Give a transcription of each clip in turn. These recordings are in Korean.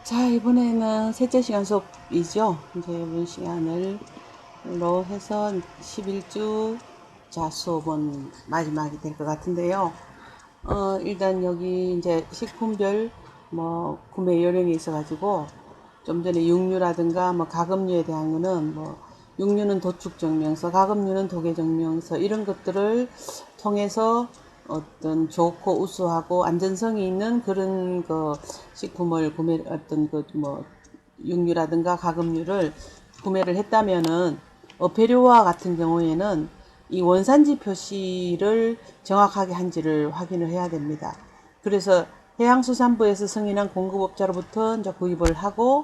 자, 이번에는 셋째 시간 수업이죠. 이제 이번 시간을로 해서 11주 자 수업은 마지막이 될 것 같은데요. 일단 여기 이제 식품별 뭐 구매 요령이 있어가지고 좀 전에 육류라든가 뭐 가금류에 대한 거는 뭐 육류는 도축증명서, 가금류는 도계증명서 이런 것들을 통해서 어떤 좋고 우수하고 안전성이 있는 그런 그 식품을 구매 어떤 그 뭐 육류라든가 가금류를 구매를 했다면은 어패류와 같은 경우에는 이 원산지 표시를 정확하게 한지를 확인을 해야 됩니다. 그래서 해양수산부에서 승인한 공급업자로부터 이제 구입을 하고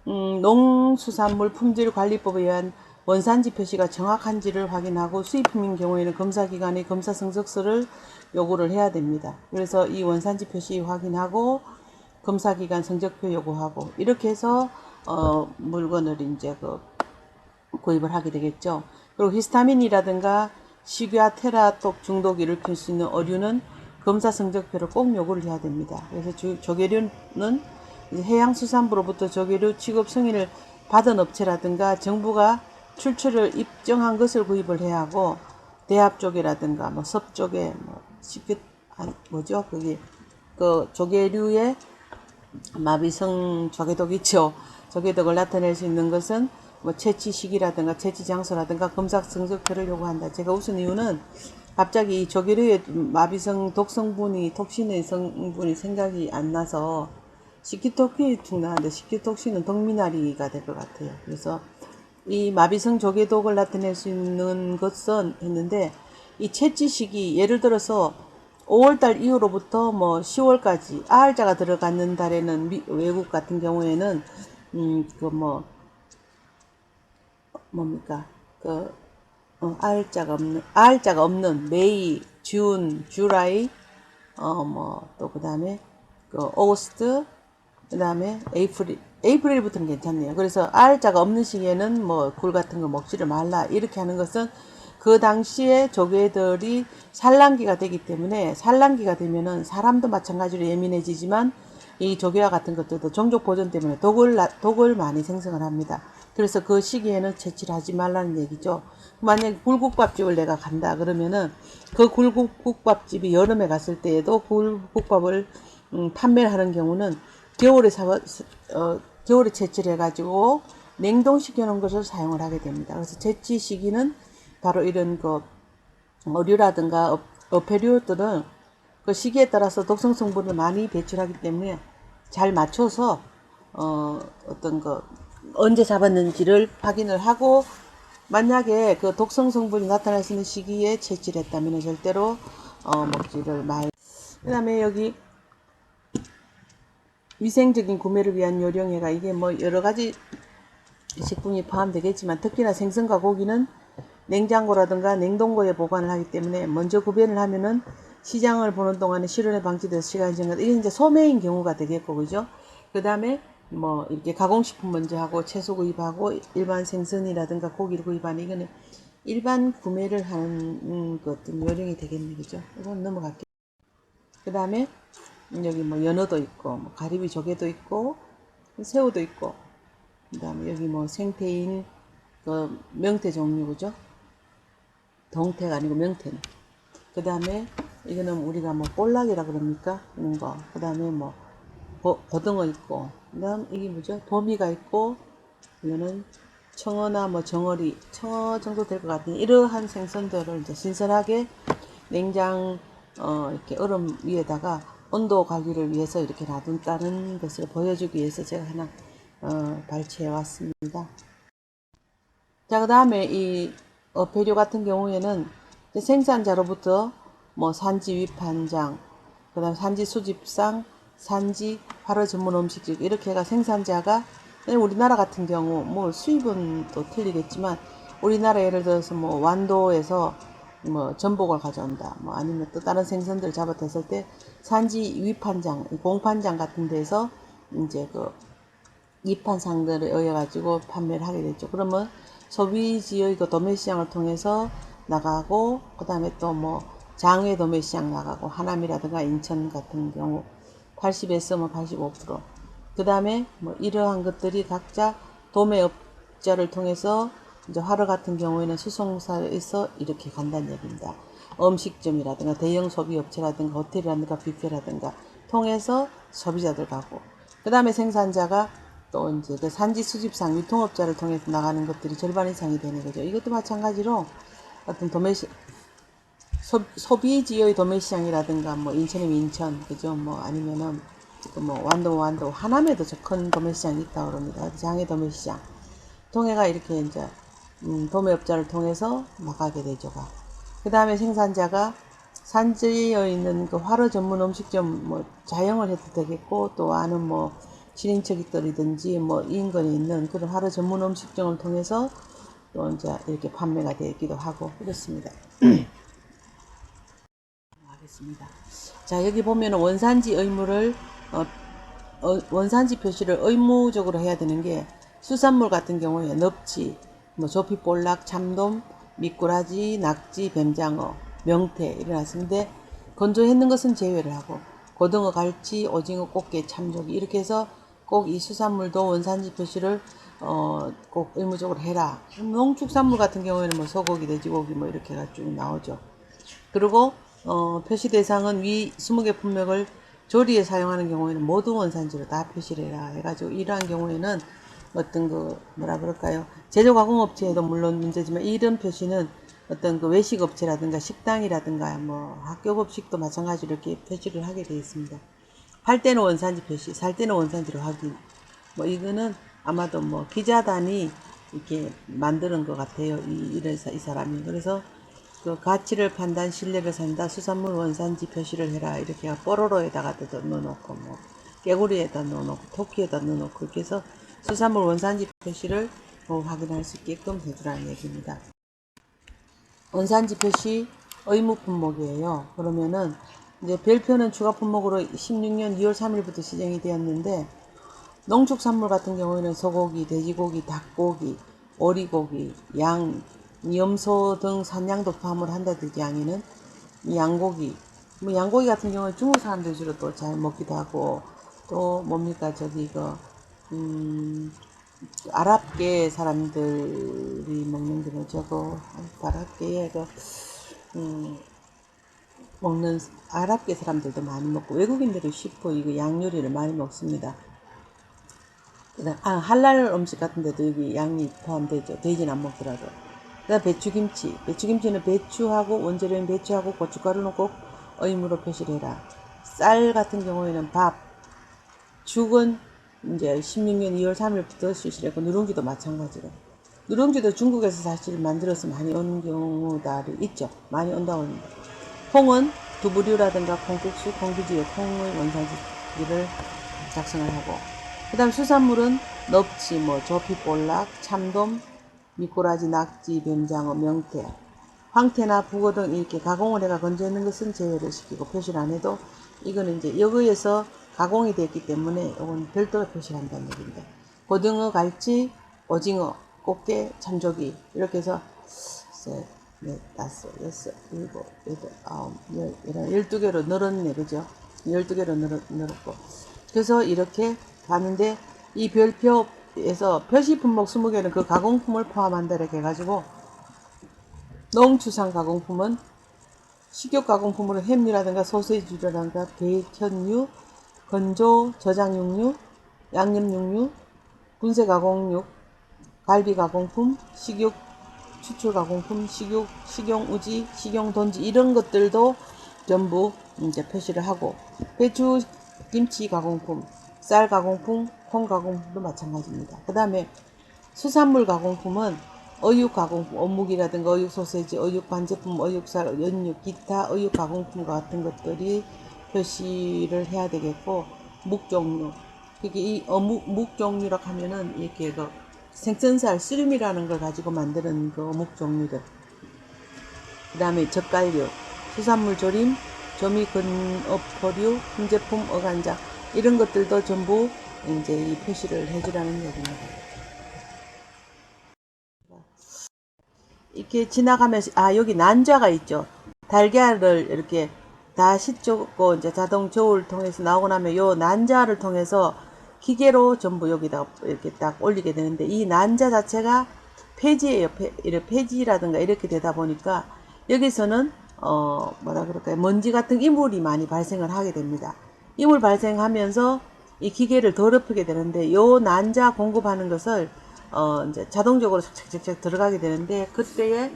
농수산물 품질관리법에 의한 원산지 표시가 정확한지를 확인하고 수입품인 경우에는 검사기관의 검사 성적서를 요구를 해야 됩니다. 그래서 이 원산지 표시 확인하고 검사기관 성적표 요구하고 이렇게 해서 물건을 이제 구입을 하게 되겠죠. 그리고 히스타민이라든가 식유와 테라톡 중독을 일으킬 수 있는 어류는 검사 성적표를 꼭 요구를 해야 됩니다. 그래서 조개류는 해양수산부로부터 조개류 취급 승인을 받은 업체라든가 정부가 출처를 입증한 것을 구입을 해야 하고 대합조개라든가 뭐 섭조개 뭐 쉽게 뭐죠 그게 그 조개류의 마비성 조개독 있죠. 조개독을 나타낼 수 있는 것은 뭐 채취 시기라든가 채취 장소라든가 검사 성적표를 요구한다. 제가 웃은 이유는 갑자기 이 조개류의 마비성 독성분이 톡신의 성분이 생각이 안 나서 시키톡이 나왔는데 시키톡신은 독미나리가 될 것 같아요. 그래서 이 마비성 조개독을 나타낼 수 있는 것은 했는데 이 채취 시기 예를 들어서 5월달 이후로부터 뭐 10월까지 R자가 들어가는 달에는 외국 같은 경우에는 뭡니까 R자가 없는 메이, 준, 주라이 뭐 또 그다음에 오거스트 그다음에 에이프릴부터는 괜찮네요. 그래서 R자가 없는 시기에는 뭐 굴 같은 거 먹지를 말라 이렇게 하는 것은 그 당시에 조개들이 산란기가 되기 때문에 산란기가 되면은 사람도 마찬가지로 예민해지지만 이 조개와 같은 것들도 종족 보존 때문에 독을 많이 생성을 합니다. 그래서 그 시기에는 채취를 하지 말라는 얘기죠. 만약에 굴국밥집을 내가 간다 그러면은 그 굴국밥집이 여름에 갔을 때에도 굴국밥을 판매를 하는 경우는 겨울에 채취를 해가지고 냉동시켜 놓은 것을 사용을 하게 됩니다. 그래서 채취 시기는 바로 이런 어류라든가 어패류들은 그 시기에 따라서 독성 성분을 많이 배출하기 때문에 잘 맞춰서 언제 잡았는지를 확인을 하고 만약에 그 독성 성분이 나타날 수 있는 시기에 채취를 했다면 절대로 먹지를 말. 그 다음에 여기 위생적인 구매를 위한 요령회가 이게 뭐 여러가지 식품이 포함되겠지만 특히나 생선과 고기는 냉장고라든가 냉동고에 보관을 하기 때문에 먼저 구별을 하면은 시장을 보는 동안에 실온에 방치돼서 시간이 지나가 이게 이제 소매인 경우가 되겠고 그죠? 그 다음에 뭐 이렇게 가공식품 먼저 하고 채소 구입하고 일반 생선이라든가 고기를 구입하는 이거는 일반 구매를 하는 것들 요령이 되겠네 그죠? 이건 넘어갈게요. 그 다음에 여기 뭐 연어도 있고 뭐 가리비 조개도 있고 새우도 있고 그 다음에 여기 뭐 생태인 그 명태 종류 그죠? 동태가 아니고 명태는. 그 다음에 이거는 우리가 뭐 볼락이라 그럽니까? 이런 거. 그 다음에 뭐 고등어 있고. 그 다음 이게 뭐죠? 도미가 있고 이거는 청어나 뭐 정어리, 청어 정도 될 것 같은 이러한 생선들을 이제 신선하게 냉장 이렇게 얼음 위에다가 온도 관리를 위해서 이렇게 놔둔다는 것을 보여주기 위해서 제가 하나 발췌해 왔습니다. 자, 그 다음에 이 어패류 같은 경우에는 생산자로부터 뭐 산지 위판장, 그 다음 산지 수집상, 산지 활어 전문 음식집 이렇게 해가 생산자가 우리나라 같은 경우 뭐 수입은 또 틀리겠지만 우리나라 예를 들어서 뭐 완도에서 뭐 전복을 가져온다 뭐 아니면 또 다른 생선들 잡아댔을 때 산지 위판장, 공판장 같은 데서 이제 그 입판상들에 의해 가지고 판매를 하게 됐죠. 그러면 소비지의 그 도매시장을 통해서 나가고 그 다음에 또 뭐 장외 도매시장 나가고 하남이라든가 인천 같은 경우 80에서 뭐 85% 그 다음에 뭐 이러한 것들이 각자 도매업자를 통해서 이제 화로 같은 경우에는 수송사에서 이렇게 간다는 얘기입니다. 음식점이라든가 대형 소비업체라든가 호텔이라든가 뷔페라든가 통해서 소비자들 가고, 그 다음에 생산자가 또 이제 그 산지 수집상 유통업자를 통해서 나가는 것들이 절반 이상이 되는 거죠. 이것도 마찬가지로 어떤 소비지의 도매시장이라든가 뭐 인천이면 인천, 그죠? 뭐 아니면은 뭐 완도 하남에도 저 큰 도매시장이 있다고 그럽니다. 장애 도매시장 통해가 이렇게 이제 도매업자를 통해서 나가게 되죠. 그 다음에 생산자가 산지에 있는 그 화로 전문 음식점 뭐 자영을 해도 되겠고, 또 아는 뭐 친인척들이든지 뭐 인근에 있는 그런 화로 전문 음식점을 통해서 또 이제 이렇게 판매가 되기도 하고 그렇습니다. 하겠습니다. 자, 여기 보면 원산지 의무를 원산지 표시를 의무적으로 해야 되는 게, 수산물 같은 경우에 넙치, 뭐 조피볼락, 참돔, 미꾸라지, 낙지, 뱀장어, 명태 이래놨는데, 건조했는 것은 제외를 하고 고등어, 갈치, 오징어, 꽃게, 참조기 이렇게 해서 꼭 이 수산물도 원산지 표시를 꼭 의무적으로 해라. 농축산물 같은 경우에는 뭐 소고기, 돼지고기 뭐 이렇게가 쭉 나오죠. 그리고 표시 대상은 위 20개 품목을 조리에 사용하는 경우에는 모두 원산지로 다 표시를 해라 해가지고, 이러한 경우에는 어떤 그 뭐라 그럴까요, 제조가공업체에도 물론 문제지만 이런 표시는 어떤 그 외식업체라든가 식당이라든가 뭐 학교급식도 마찬가지로 이렇게 표시를 하게 되어 있습니다. 팔 때는 원산지 표시, 살 때는 원산지로 확인. 뭐 이거는 아마도 뭐 기자단이 이렇게 만드는 것 같아요. 이 사람이. 그래서 그 가치를 판단, 신뢰를 산다, 수산물 원산지 표시를 해라 이렇게 뽀로로에다가 넣어놓고 뭐 깨구리에다 넣어놓고 토끼에다 넣어놓고 이렇게 해서 수산물 원산지 표시를 확인할 수 있게끔 해주라는 얘기입니다. 원산지 표시 의무 품목이에요. 그러면은 이제 별표는 추가 품목으로 16년 2월 3일부터 시행이 되었는데, 농축산물 같은 경우에는 소고기, 돼지고기, 닭고기, 오리고기, 양, 염소 등 산양도 포함을 한다든지 양에는 양고기, 뭐 양고기 같은 경우는 중국 사람들 주로 또 잘 먹기도 하고, 또 뭡니까 저기 이거 아랍계 사람들이 먹는 게 뭐죠? 아랍계에 먹는 아랍계 사람들도 많이 먹고, 외국인들이 쉽고 이거 양 요리를 많이 먹습니다. 할랄 음식 같은 데도 여기 양이 포함되죠. 돼지는 안 먹더라도. 그다음 배추김치. 배추김치는 배추하고 원재료인 배추하고 고춧가루는 꼭 의무로 표시를 해라. 쌀 같은 경우에는 밥, 죽은 이제 16년 2월 3일부터 실시를 했고, 누룽지도 마찬가지로. 누룽지도 중국에서 사실 만들어서 많이 온 경우들이 있죠. 많이 온다고 합니다. 콩은 두부류라든가 콩국수, 콩비지에 콩의 원산지를 작성을 하고, 그 다음 수산물은 넙치, 뭐 조피볼락, 참돔, 미꾸라지, 낙지, 뱀장어, 명태, 황태나 북어 등 이렇게 가공을 해가 건져있는 것은 제외를 시키고 표시를 안 해도, 이거는 이제 여기에서 가공이 됐기 때문에 이건 별도로 표시를 한다는 얘기입니다. 고등어, 갈치, 오징어, 꽃게, 참조기 이렇게 해서 셋, 넷, 다섯, 여섯, 일곱, 여덟, 아홉, 열, 12개로 늘었네, 그죠? 12개로 늘었고. 그래서 이렇게 가는데, 이 별표에서 표시 품목 20개는 그 가공품을 포함한다 이렇게 해가지고, 농축산 가공품은 식욕 가공품으로 햄류라든가 소세지류라든가 배현류, 건조 저장육류, 양념육류, 분쇄 가공육, 갈비 가공품, 식육 추출 가공품, 식용 우지, 식용 돈지 이런 것들도 전부 이제 표시를 하고, 배추 김치 가공품, 쌀 가공품, 콩 가공품도 마찬가지입니다. 그 다음에 수산물 가공품은 어육 가공품, 어묵이라든가 어육 소세지, 어육 반제품, 어육살, 연육, 기타 어육 가공품 같은 것들이 표시를 해야 되겠고, 묵 종류, 이게 이 묵 종류라고 하면은 이렇게 그 생선살, 쓰름이라는 걸 가지고 만드는 그 어묵 종류들. 그 다음에 젓갈류, 수산물 조림, 조미 근어포류, 품제품 어간장 이런 것들도 전부 이제 이 표시를 해주라는 얘기입니다. 이렇게 지나가면서 여기 난좌가 있죠. 달걀을 이렇게 다 씻고 이제 자동 저울 통해서 나오고 나면 요 난자를 통해서 기계로 전부 여기다 이렇게 딱 올리게 되는데 이 난자 자체가 폐지예요. 폐지라든가 이렇게 되다 보니까 여기서는 뭐라 그럴까요? 먼지 같은 이물이 많이 발생을 하게 됩니다. 이물 발생하면서 이 기계를 더럽히게 되는데 요 난자 공급하는 것을 이제 자동적으로 착착착착 들어가게 되는데 그때에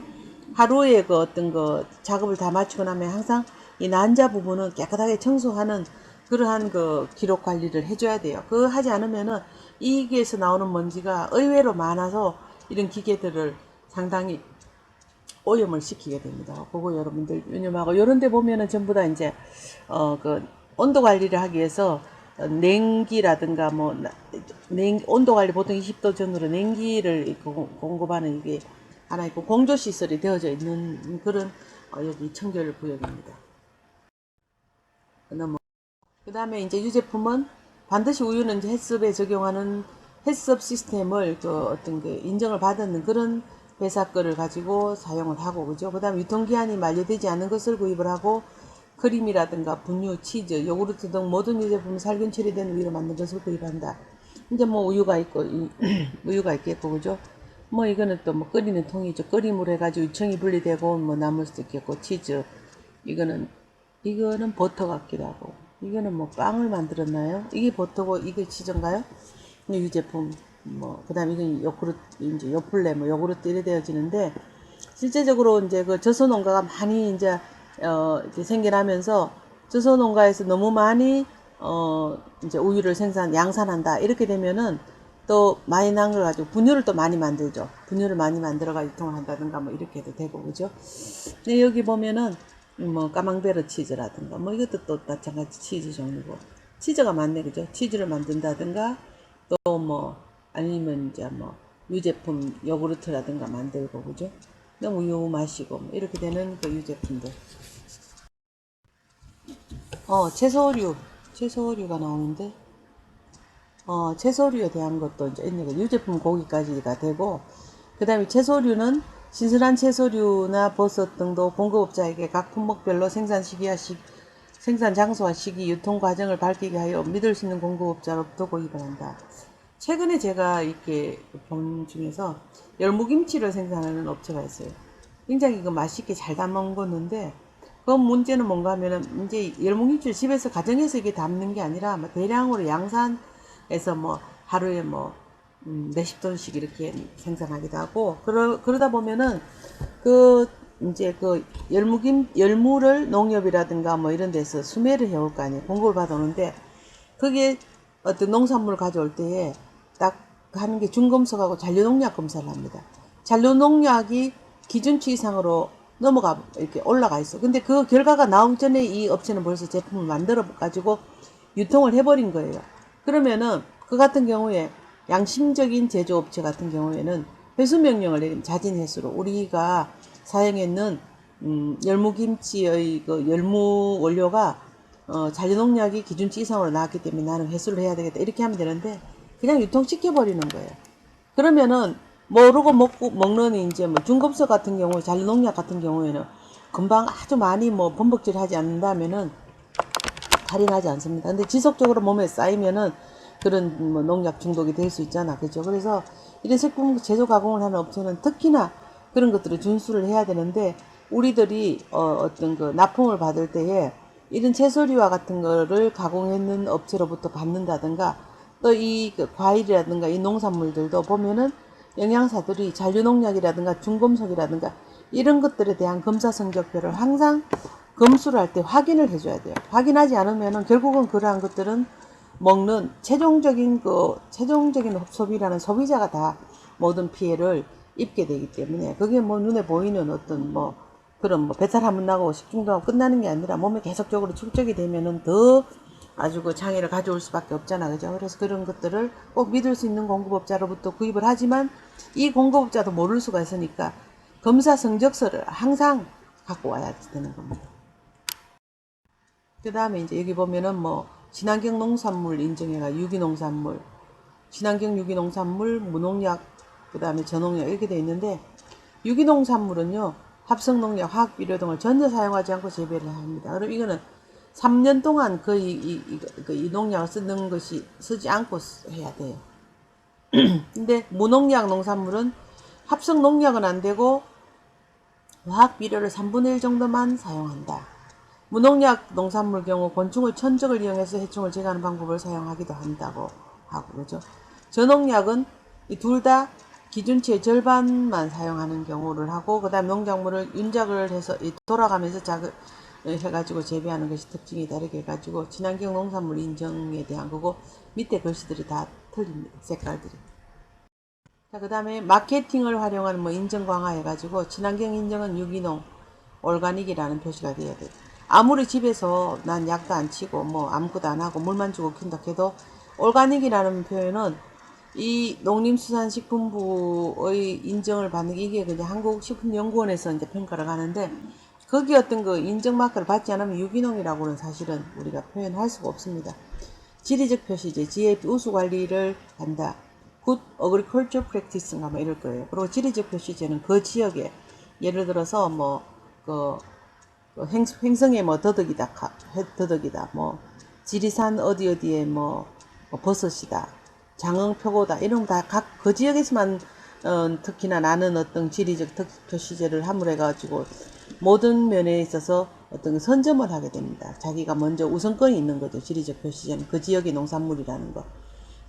하루에 그 어떤 그 작업을 다 마치고 나면 항상 이 난자 부분은 깨끗하게 청소하는 그러한 그 기록 관리를 해줘야 돼요. 그거 하지 않으면은 이 기계에서 나오는 먼지가 의외로 많아서 이런 기계들을 상당히 오염을 시키게 됩니다. 그거 여러분들 유념하고 요런 데 보면은 전부 다 이제 그 온도 관리를 하기 위해서 냉기라든가 뭐 온도 관리 보통 20도 전후로 냉기를 공급하는 이게 하나 있고 공조 시설이 되어져 있는 그런 여기 청결 구역입니다. 그 다음에 이제 유제품은 반드시 우유는 이제 햇섭에 적용하는 햇섭 시스템을 그 어떤 그 인정을 받은 그런 회사 거를 가지고 사용을 하고 그죠. 그 다음에 유통기한이 만료되지 않은 것을 구입을 하고 크림이라든가 분유, 치즈, 요구르트 등 모든 유제품은 살균 처리된 우유로 만든 것을 구입한다. 이제 뭐 우유가 있고 우유가 있겠고 그죠. 뭐 이거는 또 뭐 끓이는 통이죠. 끓임을 해가지고 유청이 분리되고 뭐 남을 수도 있겠고 치즈 이거는 버터 같기도 하고 이거는 뭐 빵을 만들었나요? 이게 버터고 이게 치즈인가요? 유제품 뭐 그다음에 이건 요구르트 이제 요플레 뭐 요구르트 이래 되어지는데 실제적으로 이제 그 저소 농가가 많이 이제 이제 생겨나면서 저소 농가에서 너무 많이 이제 우유를 양산한다 이렇게 되면은 또 많이 난 걸 가지고 분유를 또 많이 만들죠. 분유를 많이 만들어가 유통을 한다든가 뭐 이렇게 해도 되고 그죠? 근데 여기 보면은 뭐 까망베르 치즈라든가 뭐 이것도 또 마찬가지 치즈 종류고 치즈가 많네 그죠? 치즈를 만든다든가 또 뭐 아니면 이제 뭐 유제품 요구르트라든가 만들고 그죠? 우유 마시고 뭐 이렇게 되는 그 유제품들. 채소류가 나오는데 채소류에 대한 것도 이제 있는 거 유제품 고기까지가 되고 그 다음에 채소류는 신선한 채소류나 버섯 등도 공급업자에게 각 품목별로 생산 시기와 생산 장소와 시기, 유통 과정을 밝히게 하여 믿을 수 있는 공급업자로부터 구입을 한다. 최근에 제가 이렇게 본 중에서 열무김치를 생산하는 업체가 있어요. 굉장히 그 맛있게 잘 담았는데 그 문제는 뭔가 하면은 이제 열무김치를 집에서 가정에서 이게 담는 게 아니라 대량으로 양산해서 뭐 하루에 뭐 몇십 톤씩 이렇게 생산하기도 하고 그러다 보면은 그 이제 그 열무를 농협이라든가 뭐 이런 데서 수매를 해올 거 아니에요. 공급을 받아오는데 그게 어떤 농산물을 가져올 때에 딱 하는 게 중금속하고 잔류농약 검사를 합니다. 잔류농약이 기준치 이상으로 넘어가 이렇게 올라가 있어. 근데 그 결과가 나오기 전에 이 업체는 벌써 제품을 만들어 가지고 유통을 해버린 거예요. 그러면은 그 같은 경우에 양심적인 제조업체 같은 경우에는 회수 명령을 내리면 자진 회수로 우리가 사용했는 열무김치의 그 열무 원료가 잔류농약이 기준치 이상으로 나왔기 때문에 나는 회수를 해야 되겠다 이렇게 하면 되는데 그냥 유통시켜 버리는 거예요. 그러면은 모르고 먹는 이제 뭐 중금속 같은 경우 잔류농약 같은 경우에는 금방 아주 많이 뭐 범벅질 하지 않는다면은 탈이 나지 않습니다. 근데 지속적으로 몸에 쌓이면은 그런 뭐 농약 중독이 될 수 있잖아. 그죠? 그래서 이런 식품 제조 가공을 하는 업체는 특히나 그런 것들을 준수를 해야 되는데 우리들이 어떤 그 납품을 받을 때에 이런 채소류와 같은 거를 가공했는 업체로부터 받는다든가 또 이 그 과일이라든가 이 농산물들도 보면은 영양사들이 잔류농약이라든가 중금속이라든가 이런 것들에 대한 검사 성적표를 항상 검수를 할 때 확인을 해줘야 돼요. 확인하지 않으면은 결국은 그러한 것들은 먹는 최종적인 소비라는 소비자가 다 모든 피해를 입게 되기 때문에 그게 뭐 눈에 보이는 어떤 뭐 그런 뭐 배탈 한번 나고 식중독하고 끝나는 게 아니라 몸에 계속적으로 축적이 되면은 더 아주 그 장애를 가져올 수밖에 없잖아. 그죠? 그래서 그런 것들을 꼭 믿을 수 있는 공급업자로부터 구입을 하지만 이 공급업자도 모를 수가 있으니까 검사 성적서를 항상 갖고 와야 되는 겁니다. 그 다음에 이제 여기 보면은 뭐 친환경 농산물 인증해가 유기농산물, 친환경 유기농산물, 무농약, 그 다음에 저농약 이렇게 되어 있는데 유기농산물은요 합성농약, 화학비료 등을 전혀 사용하지 않고 재배를 합니다. 그럼 이거는 3년 동안 거의 이 농약을 쓰지 않고 해야 돼요. 근데 무농약 농산물은 합성 농약은 안 되고 화학 비료를 3분의 1 정도만 사용한다. 무농약 농산물 경우 곤충의 천적을 이용해서 해충을 제거하는 방법을 사용하기도 한다고 하고, 그죠? 저농약은 이 둘 다 기준치의 절반만 사용하는 경우를 하고, 그 다음 농작물을 윤작을 해서 돌아가면서 해가지고 재배하는 것이 특징이 다르게 해가지고 친환경 농산물 인정에 대한 거고, 밑에 글씨들이 다 틀립니다. 색깔들이. 자, 그 다음에 마케팅을 활용하는 뭐 인증 강화 해가지고 친환경 인정은 유기농, 올가닉이라는 표시가 돼야 돼요. 아무리 집에서 난 약도 안 치고 뭐 아무것도 안 하고 물만 주고 킨다 해도 올가닉이라는 표현은 이 농림수산식품부의 인정을 받는 게 이게 그냥 한국식품연구원에서 이제 평가를 하는데, 거기 어떤 그 인증 마크를 받지 않으면 유기농이라고는 사실은 우리가 표현할 수가 없습니다. 지리적 표시제, GAP 우수 관리를 한다. Good Agriculture Practice인가 뭐 이럴 거예요. 그리고 지리적 표시제는 그 지역에 예를 들어서 횡성에 뭐 더덕이다, 뭐 지리산 어디에 뭐 버섯이다, 장흥 표고다, 이런 다 각 그 지역에서만 특히나 나는 어떤 지리적 표시제를 함으로 해가지고 모든 면에 있어서 어떤 선점을 하게 됩니다. 자기가 먼저 우선권이 있는 거죠. 지리적 표시제는 그 지역의 농산물이라는 거.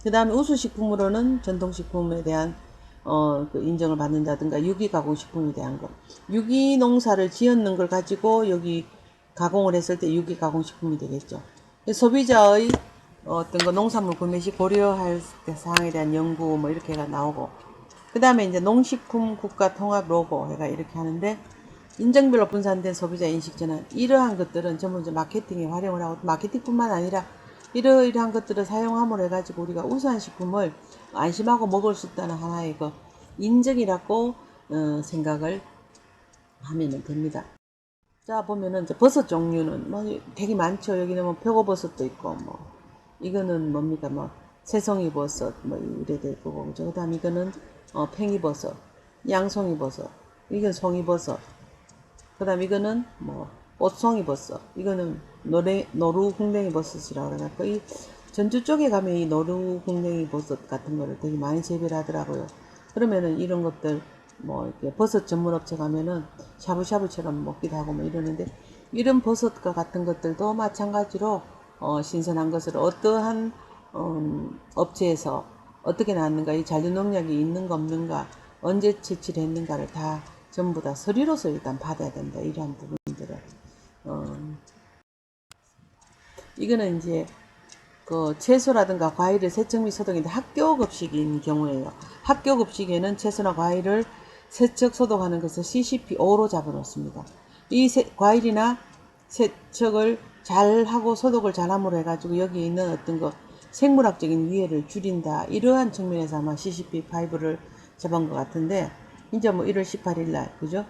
그 다음에 우수식품으로는 전통식품에 대한 그 인정을 받는다든가 유기가공식품에 대한 거. 유기농사를 지었는 걸 가지고 여기 가공을 했을 때 유기가공식품이 되겠죠. 소비자의 어떤 거 농산물 구매 시 고려할 사항에 대한 연구 뭐 이렇게가 나오고, 그 다음에 이제 농식품 국가 통합 로고 해가 이렇게 하는데, 인정별로 분산된 소비자 인식 전환, 이러한 것들은 전부 이제 마케팅에 활용을 하고, 마케팅뿐만 아니라 이러이러한 것들을 사용함으로 해가지고 우리가 우수한 식품을 안심하고 먹을 수 있다는 하나의 그 인정이라고 생각을 하면 됩니다. 자, 보면은 이제 버섯 종류는 뭐 되게 많죠. 여기는 뭐 표고버섯도 있고, 뭐 이거는 뭡니까, 뭐 새송이버섯 뭐 이래 될 거고, 그죠? 그다음 이거는 팽이버섯, 양송이버섯, 이건 송이버섯, 그다음 이거는 뭐 꽃송이버섯, 이거는 노루궁뎅이버섯이라고 그래갖고, 이 전주 쪽에 가면 이 노루궁뎅이버섯 같은 거를 되게 많이 재배를 하더라고요. 그러면은 이런 것들 뭐 이렇게 버섯 전문 업체 가면은 샤브샤브처럼 먹기도 하고 뭐 이러는데, 이런 버섯과 같은 것들도 마찬가지로 신선한 것을 어떠한 업체에서 어떻게 나왔는가, 이 잔류농약이 있는가 없는가, 언제 채취를 했는가를 다 전부 다 서류로서 일단 받아야 된다. 이러한 부분들을 이거는 이제 그 채소라든가 과일을 세척 및 소독인데 학교 급식인 경우에요. 학교 급식에는 채소나 과일을 세척 소독하는 것을 CCP5로 잡아놓습니다. 이 과일이나 세척을 잘 하고 소독을 잘함으로 해가지고 여기 있는 어떤 거 생물학적인 위해를 줄인다. 이러한 측면에서 아마 CCP5를 잡은 것 같은데, 이제 뭐 1월 18일 날, 그죠?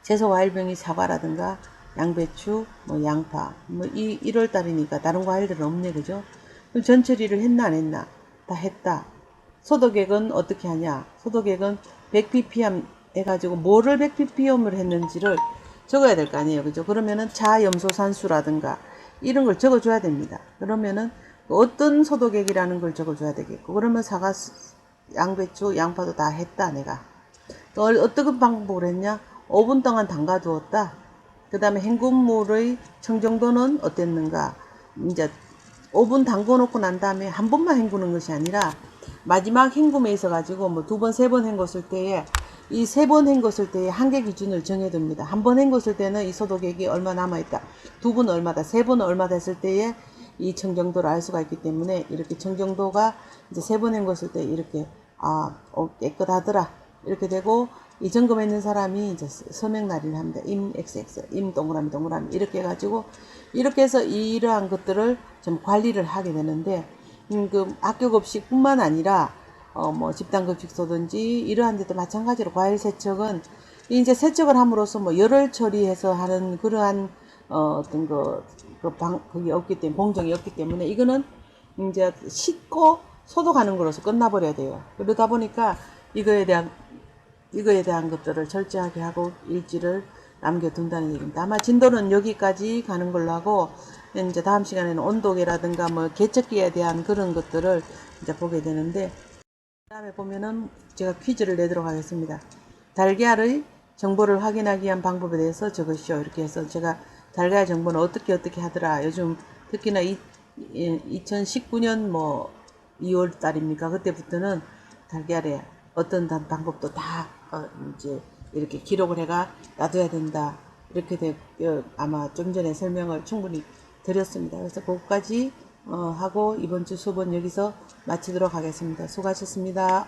채소 과일병이 사과라든가 양배추, 뭐 양파, 뭐 1월 달이니까 다른 과일들은 없네, 그죠? 그럼 전처리를 했나 안 했나? 다 했다. 소독액은 어떻게 하냐? 소독액은 100ppm 해가지고 뭐를 100ppm을 했는지를 적어야 될 거 아니에요, 그죠? 그러면은 자염소산수라든가 이런 걸 적어줘야 됩니다. 그러면은 어떤 소독액이라는 걸 적어줘야 되겠고, 그러면 사과, 양배추, 양파도 다 했다, 내가. 또 어떤 방법으로 했냐? 5분 동안 담가두었다. 그 다음에 헹굼물의 청정도는 어땠는가? 이제 5분 담궈 놓고 난 다음에 한 번만 헹구는 것이 아니라 마지막 헹굼에 있어 가지고 뭐 2번, 3번 헹궜을 때에 이 3번 헹궜을 때에 한계 기준을 정해둡니다. 한 번 헹궜을 때는 이 소독액이 얼마 남아있다. 2번 얼마다, 3번 얼마 됐을 때에 이 청정도를 알 수가 있기 때문에, 이렇게 청정도가 이제 3번 헹궜을 때 이렇게 깨끗하더라 이렇게 되고, 이 점검했는 사람이 이제 서명 날인을 합니다. 임 XX, 임 동그라미 이렇게 해가지고 이렇게 해서 이러한 것들을 좀 관리를 하게 되는데, 그 학교 급식뿐만 아니라 뭐 집단 급식소든지 이러한 데도 마찬가지로 과일 세척은 이제 세척을 함으로써 뭐 열을 처리해서 하는 그러한 어떤 그게 없기 때문에, 공정이 없기 때문에 이거는 이제 씻고 소독하는 거로서 끝나버려야 돼요. 그러다 보니까 이거에 대한 것들을 철저하게 하고 일지를 남겨둔다는 얘기입니다. 아마 진도는 여기까지 가는 걸로 하고, 이제 다음 시간에는 온도계라든가 뭐 개척기에 대한 그런 것들을 이제 보게 되는데, 그 다음에 보면은 제가 퀴즈를 내도록 하겠습니다. 달걀의 정보를 확인하기 위한 방법에 대해서 적으시오. 이렇게 해서 제가 달걀 정보는 어떻게 하더라. 요즘 특히나 2019년 뭐 2월 달입니까? 그때부터는 달걀에 어떤 방법도 다 이제 이렇게 기록을 해가 놔둬야 된다. 이렇게 아마 좀 전에 설명을 충분히 드렸습니다. 그래서 그것까지 하고 이번 주 수업은 여기서 마치도록 하겠습니다. 수고하셨습니다.